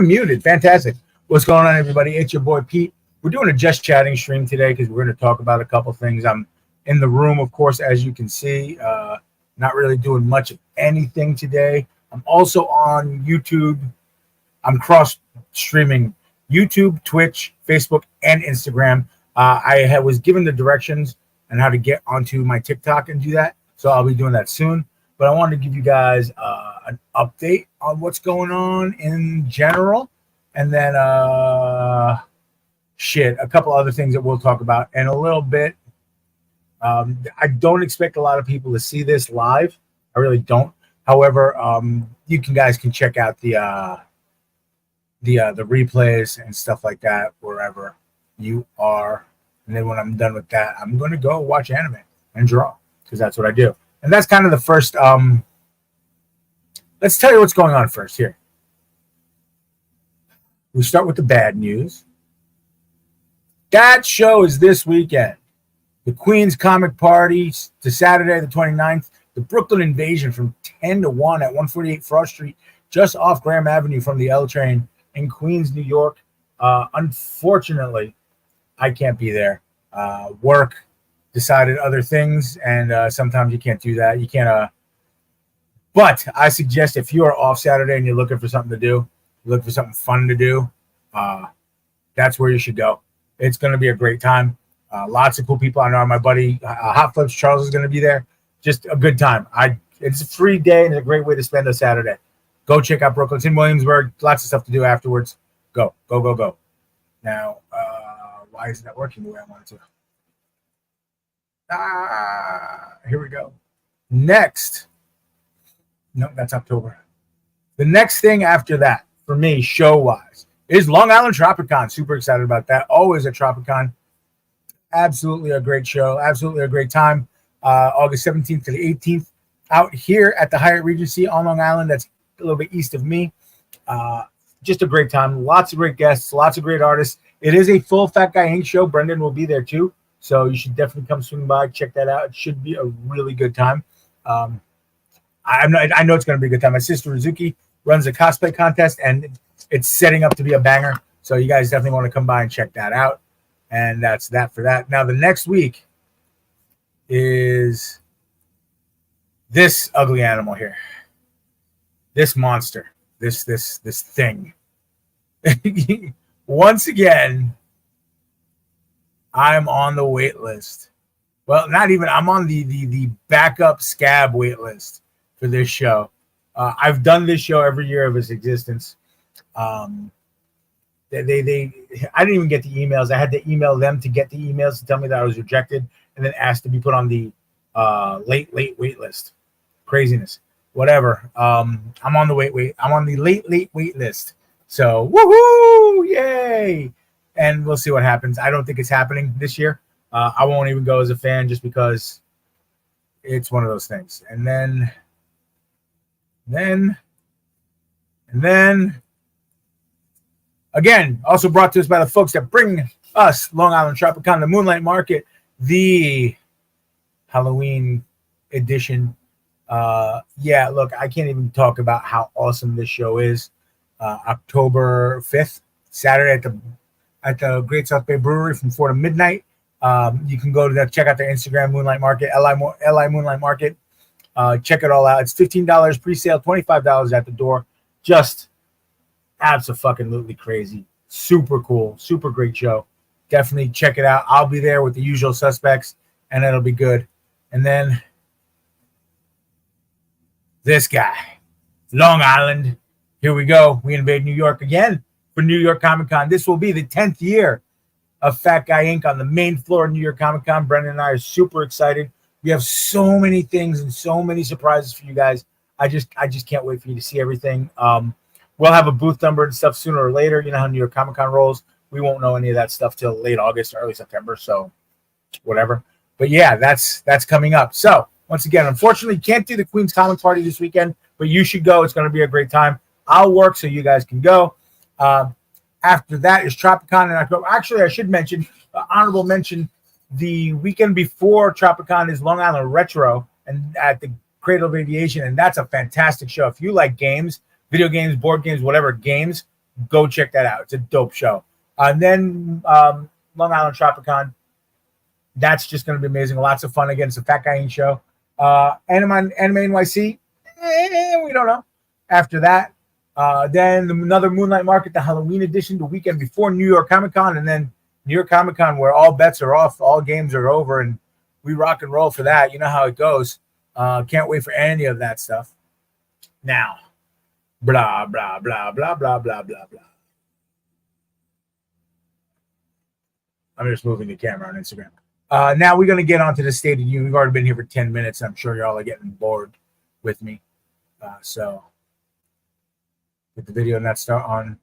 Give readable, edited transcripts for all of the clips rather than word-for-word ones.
I'm muted. Fantastic. What's going on, everybody? It's your boy Pete. We're doing a Just Chatting stream today because we're going to talk about a couple things. I'm in the room, of course, as you can see. Not really doing much of anything today. I'm also on YouTube. I'm cross-streaming YouTube, Twitch, Facebook, and Instagram. I was given the directions on how to get onto my TikTok and do that, so I'll be doing that soon. But I wanted to give you guys an update on what's going on in general, and then a couple other things that we'll talk about in a little bit. I don't expect a lot of people to see this live. I really don't. However, you guys can check out the replays and stuff like that wherever you are. And then when I'm done with that, I'm going to go watch anime and draw because that's what I do. And that's kind of the first. Let's tell you what's going on first here. We start with the bad news. That show is this weekend. The Queen's Comic Party to Saturday the 29th. The Brooklyn Invasion from 10 to 1 at 148 Frost Street, just off Graham Avenue from the L train in Queens, New York. Unfortunately, I can't be there. Work decided other things, and sometimes you can't do that. You can't. But I suggest if you are off Saturday and you're looking for something to do, you're looking for something fun to do, that's where you should go. It's going to be a great time. Lots of cool people. I know my buddy Hot Flips Charles is going to be there. Just a good time. It's a free day and a great way to spend a Saturday. Go check out Brooklyn. It's in Williamsburg. Lots of stuff to do afterwards. Go. Now, why isn't that working the way I wanted to? Here we go. Next. No, that's October. The next thing after that, for me, show-wise, is Long Island Tropicon. Super excited about that. Always a Tropicon. Absolutely a great show. Absolutely a great time. August 17th to the 18th. Out here at the Hyatt Regency on Long Island. That's a little bit east of me. Just a great time. Lots of great guests. Lots of great artists. It is a full Fat Guy Inc. show. Brendan will be there too. So you should definitely come swing by. Check that out. It should be a really good time. I know it's going to be a good time. My sister Rizuki runs a cosplay contest, and it's setting up to be a banger. So you guys definitely want to come by and check that out. And that's that for that. Now, the next week is this ugly animal here. This monster. This thing. Once again, I'm on the wait list. Well, not even. I'm on the backup scab wait list for this show. I've done this show every year of its existence. I didn't even get the emails. I had to email them to get the emails to tell me that I was rejected, and then asked to be put on the late wait list. Craziness. Whatever. I'm on the I'm on the late wait list. So woohoo! Yay! And we'll see what happens. I don't think it's happening this year. I won't even go as a fan just because it's one of those things. And then again, also brought to us by the folks that bring us Long Island Tropicon, the Moonlight Market, the Halloween edition. Look, I can't even talk about how awesome this show is. October 5th, Saturday at the Great South Bay Brewery from 4 to midnight. You can go to check out their Instagram, Moonlight Market, LI Moonlight Market. Check it all out. It's $15 pre-sale, $25 at the door. Just absolutely crazy. Super cool. Super great show. Definitely check it out. I'll be there with the usual suspects, and it'll be good. And then this guy, Long Island. Here we go. We invade New York again for New York Comic Con. This will be the 10th year of Fat Guy Inc. on the main floor of New York Comic Con. Brendan and I are super excited. We have so many things and so many surprises for you guys. I just can't wait for you to see everything. We'll have a booth number and stuff sooner or later. You know how New York Comic Con rolls. We won't know any of that stuff till late August, early September. So whatever. But yeah, that's coming up. So once again, unfortunately, can't do the Queen's Comic Party this weekend, but you should go. It's going to be a great time. I'll work so you guys can go. After that is Tropicon in October. Actually, I should mention, honorable mention, the weekend before Tropicon is Long Island Retro and at the Cradle of Aviation, and that's a fantastic show. If you like games, video games, board games, whatever games, Go check that out. It's a dope show. And then Long Island Tropicon. That's just going to be amazing. Lots of fun. Again, it's a Fat Guy show. Anime NYC. We don't know. After that, then another Moonlight Market, the Halloween edition, the weekend before New York Comic Con, and then New York Comic Con, where all bets are off, all games are over, and we rock and roll for that. You know how it goes. Can't wait for any of that stuff. Now, blah, blah, blah, blah, blah, blah, blah, blah. I'm just moving the camera on Instagram. Now we're going to get onto the State of the Union. We've already been here for 10 minutes. I'm sure y'all are getting bored with me. So get the video not start on.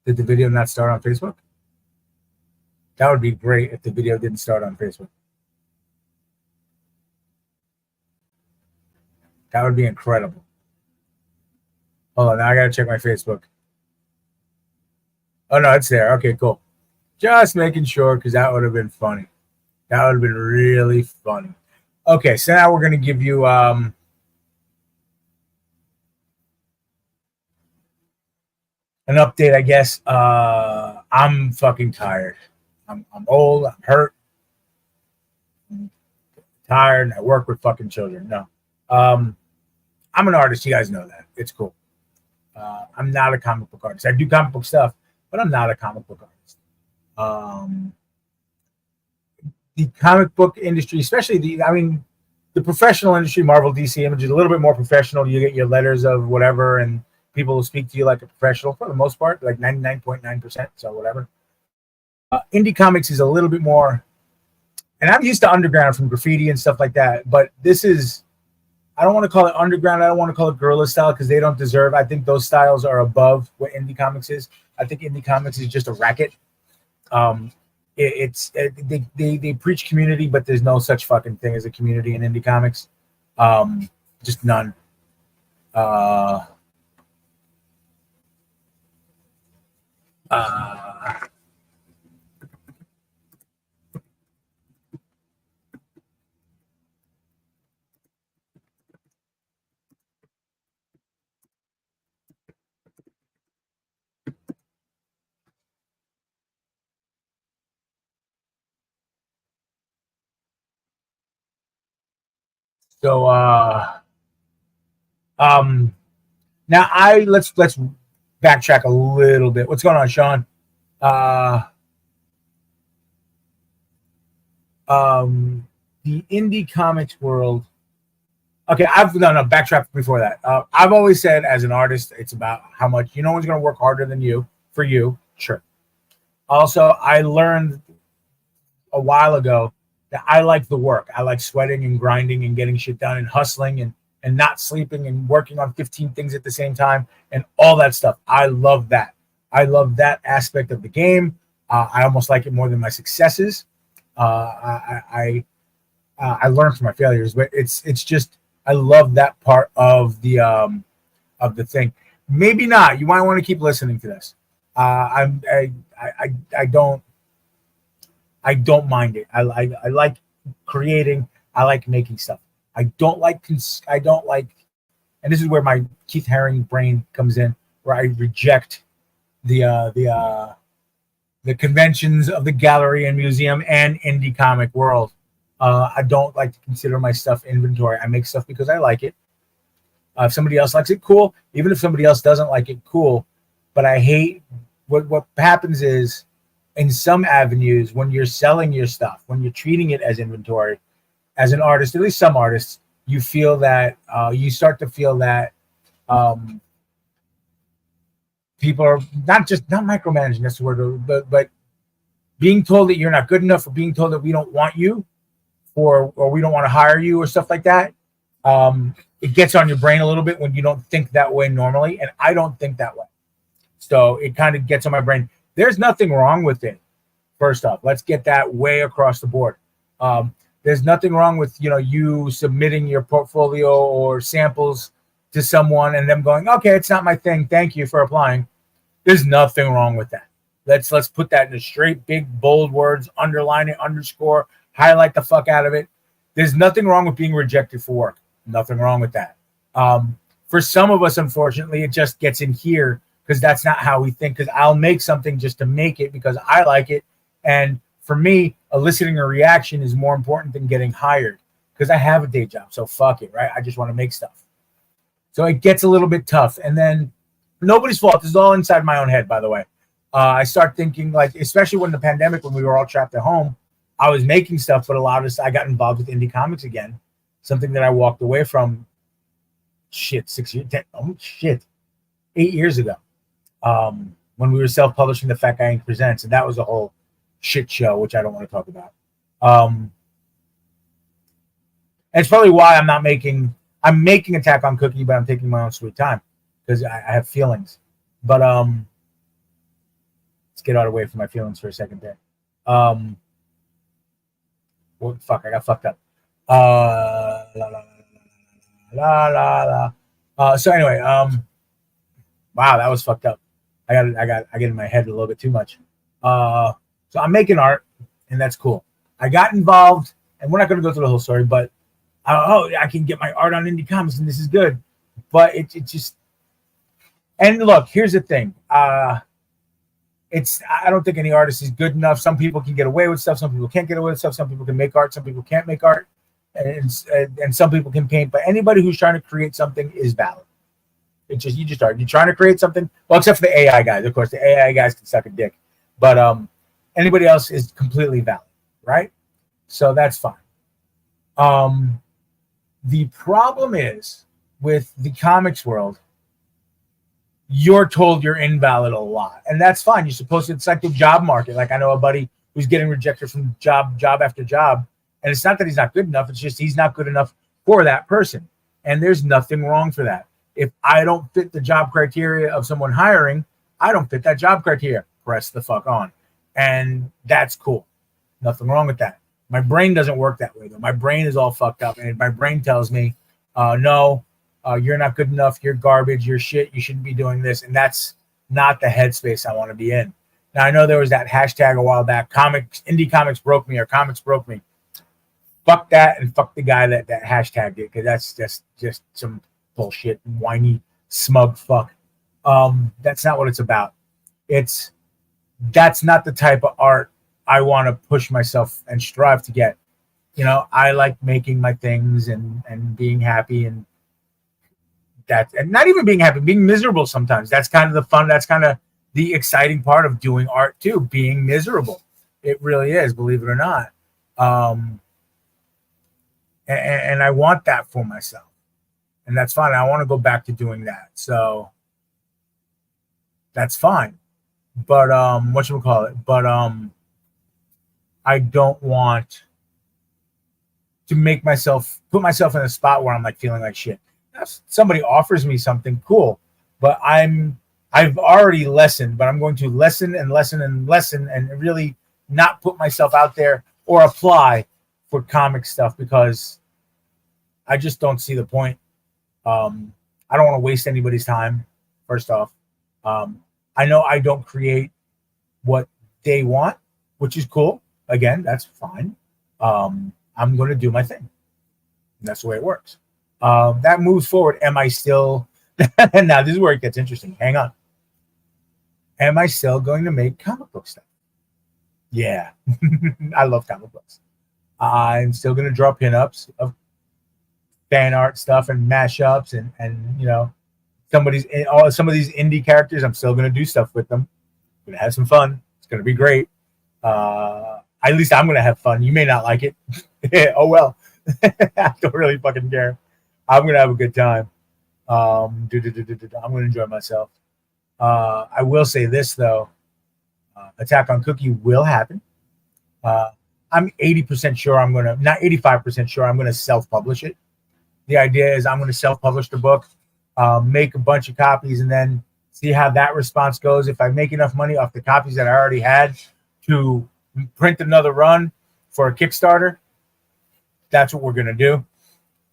Did the video not start on Facebook? That would be great if the video didn't start on Facebook. That would be incredible. Hold on, now I gotta check my Facebook. Oh no, it's there. Okay, cool. Just making sure, because that would have been funny. That would have been really funny. Okay, so now we're gonna give you an update, I guess. I'm fucking tired. I'm old. I'm hurt. I'm tired. I work with fucking children. No, I'm an artist. You guys know that. It's cool. I'm not a comic book artist. I do comic book stuff, but I'm not a comic book artist. The comic book industry, especially the professional industry, Marvel, DC, Image, is a little bit more professional. You get your letters of whatever, and people will speak to you like a professional for the most part, like 99.9%, so whatever. Indie comics is a little bit more, and I'm used to underground from graffiti and stuff like that, but this is, I don't want to call it underground. I don't want to call it guerrilla style because they don't deserve. I think those styles are above what indie comics is. I think indie comics is just a racket. They preach community, but there's no such fucking thing as a community in indie comics. Just none. So now let's backtrack a little bit. What's going on, Sean? The indie comics world. Okay, backtrack before that. I've always said as an artist, it's about how much, no one's going to work harder than you for you. Sure. Also, I learned a while ago that I like the work. I like sweating and grinding and getting shit done and hustling and not sleeping and working on 15 things at the same time and all that stuff. I love that. I love that aspect of the game. I almost like it more than my successes. I learn from my failures, but it's just, I love that part of the thing. Maybe not. You might want to keep listening to this. I don't mind it. I like creating. I like making stuff. I don't like, and this is where my Keith Haring brain comes in, where I reject the conventions of the gallery and museum and indie comic world. I don't like to consider my stuff inventory. I make stuff because I like it. If somebody else likes it, cool. Even if somebody else doesn't like it, cool. But I hate what happens is, in some avenues, when you're selling your stuff, when you're treating it as inventory, as an artist, at least some artists, you feel that you start to feel that people are not micromanaging, that's the word, but being told that you're not good enough, or being told that we don't want you, or we don't want to hire you, or stuff like that. It gets on your brain a little bit when you don't think that way normally, and I don't think that way. So it kind of gets on my brain. There's nothing wrong with it. First off, let's get that way across the board. There's nothing wrong with you submitting your portfolio or samples to someone and them going, okay, it's not my thing, thank you for applying. There's nothing wrong with that. Let's put that into straight, big, bold words, underline it, underscore, highlight the fuck out of it. There's nothing wrong with being rejected for work. Nothing wrong with that. For some of us, unfortunately, it just gets in here because that's not how we think. Because I'll make something just to make it because I like it. And for me, eliciting a reaction is more important than getting hired because I have a day job. So fuck it, right? I just want to make stuff. So it gets a little bit tough. And then nobody's fault. This is all inside my own head, by the way. I start thinking, like, especially when the pandemic, when we were all trapped at home, I was making stuff, but a lot of us, I got involved with indie comics again, something that I walked away from 8 years ago, when we were self-publishing the Fat Guy Inc. Presents, and that was a whole shit show, which I don't want to talk about. And it's probably why I'm making Attack on Cookie, but I'm taking my own sweet time because I have feelings. But let's get out away from my feelings for a second there. Well, fuck, I got fucked up. So anyway, wow, that was fucked up. I get in my head a little bit too much. So I'm making art, and that's cool. I got involved, and we're not going to go through the whole story, but I can get my art on indie comics, and this is good. But it just, and look, here's the thing. I don't think any artist is good enough. Some people can get away with stuff. Some people can't get away with stuff. Some people can make art. Some people can't make art. And some people can paint. But anybody who's trying to create something is valid. It's just, you just are. You're trying to create something. Well, except for the AI guys. Of course, the AI guys can suck a dick. But anybody else is completely valid, right? So that's fine. The problem is with the comics world, you're told you're invalid a lot, and that's fine. You're supposed to. It's like the job market. Like I know a buddy who's getting rejected from job after job, and it's not that he's not good enough. It's just he's not good enough for that person, and there's nothing wrong for that. If I don't fit the job criteria of someone hiring, I don't fit that job criteria. Press the fuck on, and that's cool. Nothing wrong with that. My brain doesn't work that way though. My brain is all fucked up, and my brain tells me, no. You're not good enough. You're garbage. You're shit. You shouldn't be doing this. And that's not the headspace I want to be in. Now, I know there was that hashtag a while back, indie comics broke me or comics broke me. Fuck that and fuck the guy that hashtagged it because that's just some bullshit, whiny, smug fuck. That's not what it's about. That's not the type of art I want to push myself and strive to get. You know, I like making my things and being happy and not even being happy, being miserable sometimes. That's kind of the fun. That's kind of the exciting part of doing art too, being miserable. It really is, believe it or not. And I want that for myself. And that's fine. I want to go back to doing that. So that's fine. But whatchamacallit? But I don't want to put myself in a spot where I'm like feeling like shit. If somebody offers me something, cool, but I've already lessened, but I'm going to lessen and really not put myself out there or apply for comic stuff because I just don't see the point. I don't want to waste anybody's time. First off, I know I don't create what they want, which is cool. Again, that's fine. I'm going to do my thing. And that's the way it works. That moves forward. Am I still now this is where it gets interesting. Hang on. Am I still going to make comic book stuff? Yeah. I love comic books. I'm still going to draw pinups of fan art stuff and mashups and you know some of these indie characters. I'm still going to do stuff with them. I'm going to have some fun. It's going to be great. At least I'm going to have fun. You may not like it. Oh well. I don't really fucking care. I'm going to have a good time. I'm going to enjoy myself. I will say this, though. Attack on Cookie will happen. I'm 80% sure I'm going to, not 85% sure I'm going to self-publish it. The idea is I'm going to self-publish the book, make a bunch of copies, and then see how that response goes. If I make enough money off the copies that I already had to print another run for a Kickstarter, that's what we're going to do.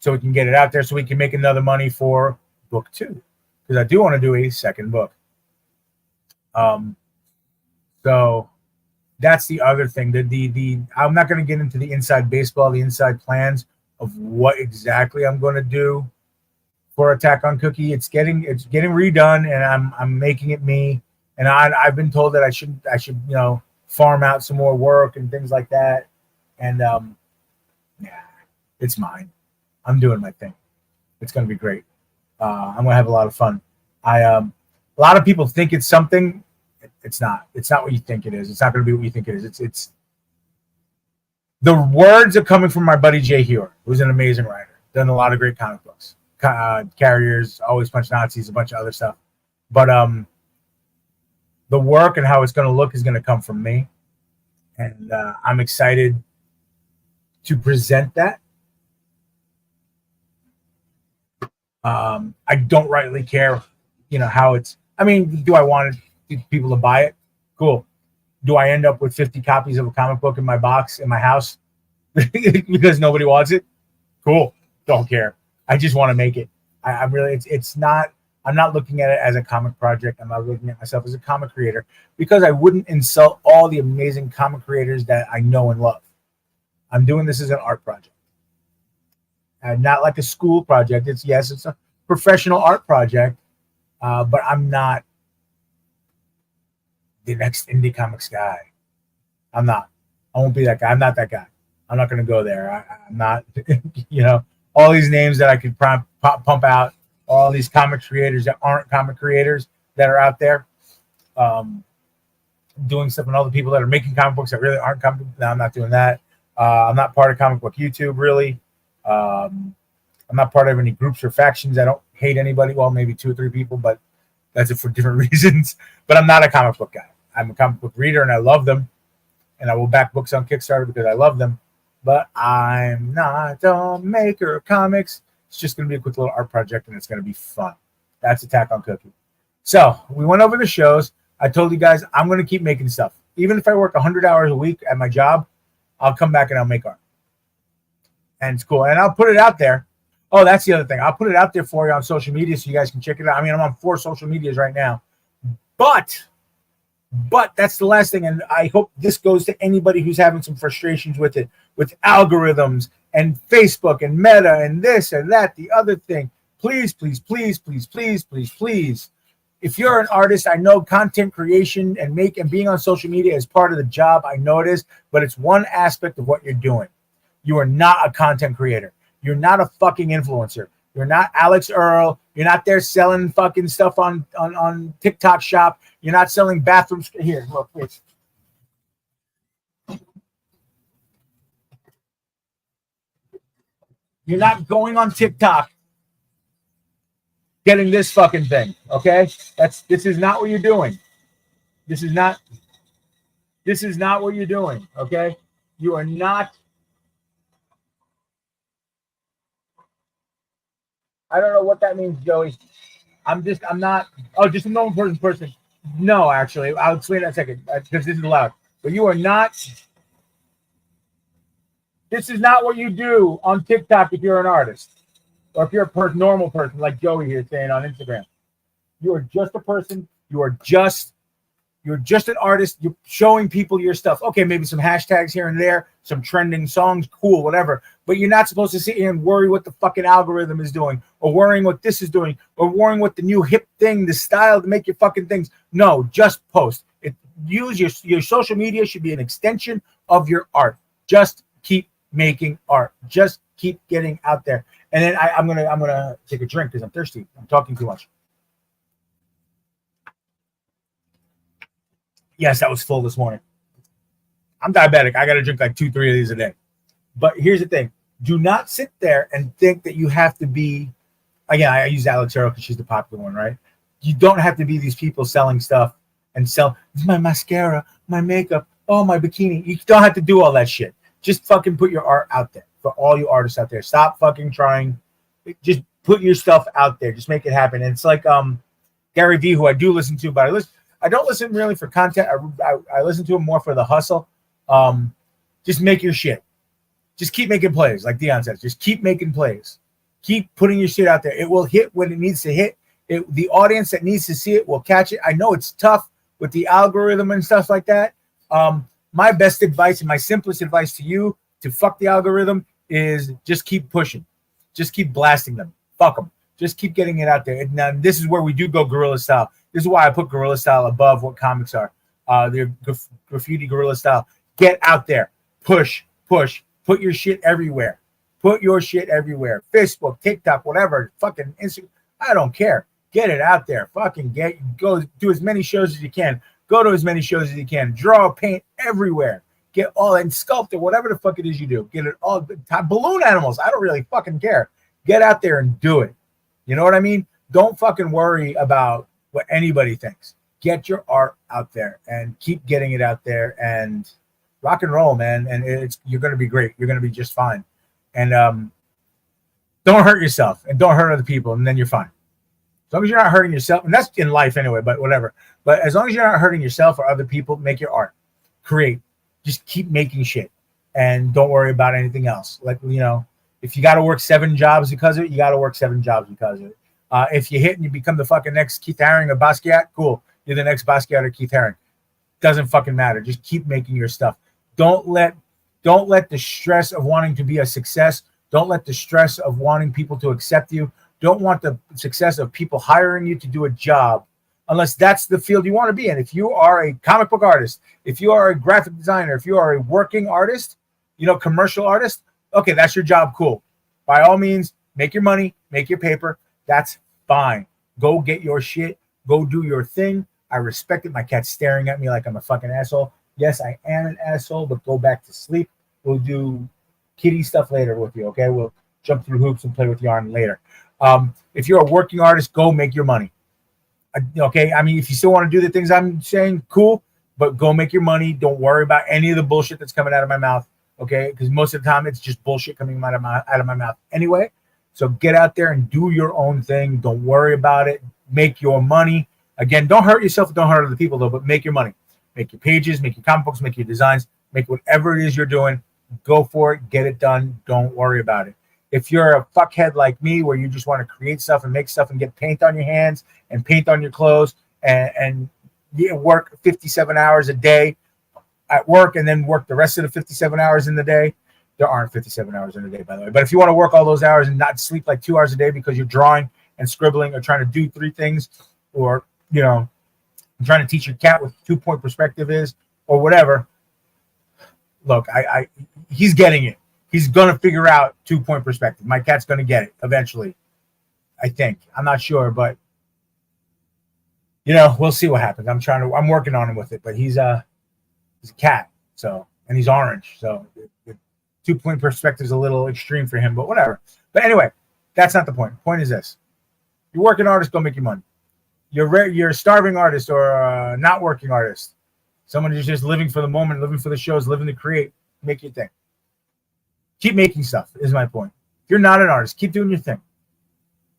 So we can get it out there so we can make another money for book 2. Because I do want to do a second book. So that's the other thing. I'm not going to get into the inside baseball, the inside plans, of what exactly I'm going to do for Attack on Cookie. It's getting redone, and I'm making it me. And I've been told that I should farm out some more work and things like that. And yeah, it's mine. I'm doing my thing. It's going to be great. I'm going to have a lot of fun. A lot of people think it's something. It's not. It's not what you think it is. It's not going to be what you think it is. It's the words are coming from my buddy Jay Hewer, who's an amazing writer. Done a lot of great comic books. Carriers, Always Punch Nazis, a bunch of other stuff. But the work and how it's going to look is going to come from me. And I'm excited to present that. I don't rightly care, how it's. I mean, do I want people to buy it? Cool. Do I end up with 50 copies of a comic book in my box in my house because nobody wants it? Cool. Don't care. I just want to make it. I'm really. It's not. I'm not looking at it as a comic project. I'm not looking at myself as a comic creator because I wouldn't insult all the amazing comic creators that I know and love. I'm doing this as an art project. And not like a school project. It's a professional art project, but I'm not the next indie comics guy. I'm not. I won't be that guy. I'm not that guy. I'm not going to go there. I'm not, all these names that I could pump out, all these comic creators that aren't comic creators that are out there doing stuff, and all the people that are making comic books that really aren't comic books. No, I'm not doing that. I'm not part of comic book YouTube, really. I'm not part of any groups or factions. I don't hate anybody. Well, maybe 2 or 3 people, but that's it for different reasons. But I'm not a comic book guy. I'm a comic book reader, and I love them. And I will back books on Kickstarter because I love them. But I'm not a maker of comics. It's just going to be a quick little art project, and it's going to be fun. That's Attack on Cookie. So we went over the shows. I told you guys I'm going to keep making stuff. Even if I work 100 hours a week at my job, I'll come back and I'll make art. And it's cool. And I'll put it out there. Oh, that's the other thing. I'll put it out there for you on social media so you guys can check it out. I mean, I'm on 4 social medias right now. But that's the last thing. And I hope this goes to anybody who's having some frustrations with it, with algorithms and Facebook and Meta and this and that, the other thing. Please, please, please, please, please, please, please. If you're an artist, I know content creation and being on social media is part of the job. I know it is, but it's one aspect of what you're doing. You are not a content creator. You're not a fucking influencer. You're not Alex Earl. You're not there selling fucking stuff on TikTok Shop. You're not selling bathrooms. Here, look, please. You're not going on TikTok getting this fucking thing, okay? This is not what you're doing. This is not what you're doing, okay? You are not. I don't know what that means, Joey. I'm not. Oh, just a normal person. No, actually, I'll explain that in a second because this is loud. But you are not. This is not what you do on TikTok if you're an artist, or if you're a normal person like Joey here saying on Instagram. You are just a person. You're just an artist. You're showing people your stuff. Okay, maybe some hashtags here and there, some trending songs, cool, whatever. But you're not supposed to sit here and worry what the fucking algorithm is doing, or worrying what this is doing, or worrying what the new hip thing, the style to make your fucking things. No, just post. Use your social media should be an extension of your art. Just keep making art. Just keep getting out there. And then I'm gonna take a drink because I'm thirsty. I'm talking too much. Yes, that was full this morning. I'm diabetic. I got to drink like 2-3 of these a day. But here's the thing. Do not sit there and think that you have to be, again, I use Alex Earl because she's the popular one, right? You don't have to be these people selling stuff and sell my mascara, my makeup, oh, my bikini. You don't have to do all that shit. Just fucking put your art out there for all you artists out there. Stop fucking trying. Just put your stuff out there. Just make it happen. And it's like Gary Vee, who I do listen to, but I don't listen really for content. I listen to him more for the hustle. Just make your shit. Just keep making plays, like Dion says. Just keep making plays. Keep putting your shit out there. It will hit when it needs to hit. The audience that needs to see it will catch it. I know it's tough with the algorithm and stuff like that. My best advice and my simplest advice to you to fuck the algorithm is just keep pushing. Just keep blasting them. Fuck them. Just keep getting it out there. And now this is where we do go guerrilla style. This is why I put guerrilla style above what comics are. They're graffiti guerrilla style. Get out there. Push. Put your shit everywhere. Put your shit everywhere. Facebook, TikTok, whatever. Fucking Instagram. I don't care. Get it out there. Fucking go do as many shows as you can. Go to as many shows as you can. Draw, paint everywhere. Get all and sculpt it, whatever the fuck it is you do. Get it all. Balloon animals. I don't really fucking care. Get out there and do it. You know what I mean? Don't fucking worry about what anybody thinks. Get your art out there and keep getting it out there and rock and roll, man. And you're going to be great. You're going to be just fine. And don't hurt yourself and don't hurt other people, and then you're fine. As long as you're not hurting yourself, and that's in life anyway, but whatever. But as long as you're not hurting yourself or other people, make your art. Create. Just keep making shit. And don't worry about anything else. Like, you know, if you got to work 7 jobs because of it, you got to work 7 jobs because of it. If you hit and you become the fucking next Keith Haring or Basquiat, cool. You're the next Basquiat or Keith Haring. Doesn't fucking matter. Just keep making your stuff. Don't let the stress of wanting to be a success. Don't let the stress of wanting people to accept you. Don't want the success of people hiring you to do a job unless that's the field you want to be in. If you are a comic book artist, if you are a graphic designer, if you are a working artist, you know, commercial artist, okay, that's your job. Cool. By all means, make your money, make your paper. That's fine. Go get your shit. Go do your thing. I respect it. My cat's staring at me like I'm a fucking asshole. Yes, I am an asshole, but go back to sleep. We'll do kitty stuff later with you, okay? We'll jump through hoops and play with yarn later. If you're a working artist, go make your money. Okay, I mean, if you still want to do the things I'm saying, cool, but go make your money. Don't worry about any of the bullshit that's coming out of my mouth, okay? Because most of the time it's just bullshit coming out of my mouth anyway. So get out there and do your own thing. Don't worry about it. Make your money. Again, don't hurt yourself. Don't hurt other people, though, but make your money. Make your pages, make your comic books, make your designs, make whatever it is you're doing. Go for it. Get it done. Don't worry about it. If you're a fuckhead like me, where you just want to create stuff and make stuff and get paint on your hands and paint on your clothes and you work 57 hours a day at work and then work the rest of the 57 hours in the day. There aren't 57 hours in a day, by the way. But if you want to work all those hours and not sleep like 2 hours a day because you're drawing and scribbling or trying to do 3 things, or, you know, trying to teach your cat what 2-point perspective is or whatever, look, he's getting it. He's going to figure out 2-point perspective. My cat's going to get it eventually, I think. I'm not sure, but, you know, we'll see what happens. I'm working on him with it, but he's a cat, so, and he's orange, so the 2-point perspective is a little extreme for him, but whatever. But anyway, that's not the point. The point is this. You're working artist, go make your money. You're a starving artist or a not working artist. Someone who's just living for the moment, living for the shows, living to create, make your thing. Keep making stuff is my point. If you're not an artist, keep doing your thing.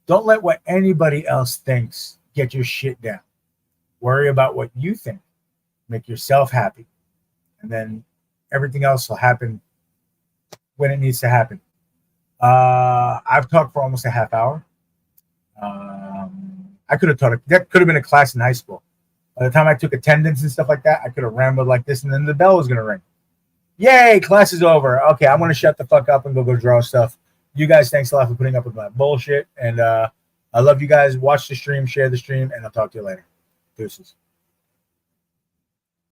Don't let what anybody else thinks get your shit down. Worry about what you think. Make yourself happy. And then everything else will happen when it needs to happen. I've talked for almost a half hour. I could have taught it. That could have been a class in high school. By the time I took attendance and stuff like that, I could have rambled like this, and then the bell was going to ring. Yay, class is over. Okay, I'm going to shut the fuck up and go draw stuff. You guys, thanks a lot for putting up with my bullshit. And I love you guys. Watch the stream, share the stream, and I'll talk to you later. Deuces.